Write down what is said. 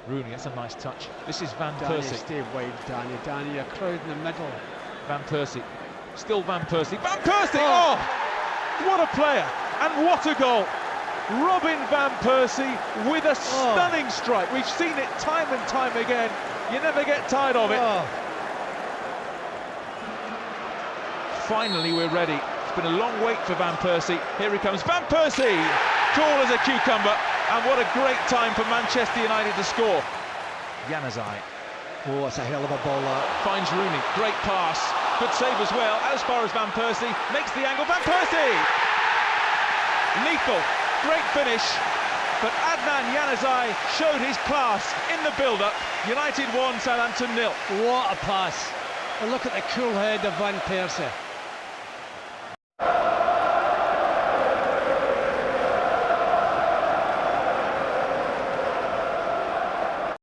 Rooney, that's a nice touch. This is Van Danny, Persie. stay wide, Danny. Danny, a crowd in the middle. Van Persie. Still Van Persie. Van Persie! Oh! What a player! And what a goal! Robin Van Persie with a stunning strike. We've seen it time and time again. You never get tired of it. Finally, we're ready. It's been a long wait for Van Persie. Here he comes, Van Persie! Cool as a cucumber. And what a great time for Manchester United to score. Januzaj. Oh, it's a hell of a ball, that. Finds Rooney. Great pass. Good save as well. As far as Van Persie. Makes the angle. Van Persie! Lethal. Great finish. But Adnan Januzaj showed his class in the build-up. United 1, Southampton 0. What a pass. And look at the cool head of Van Persie.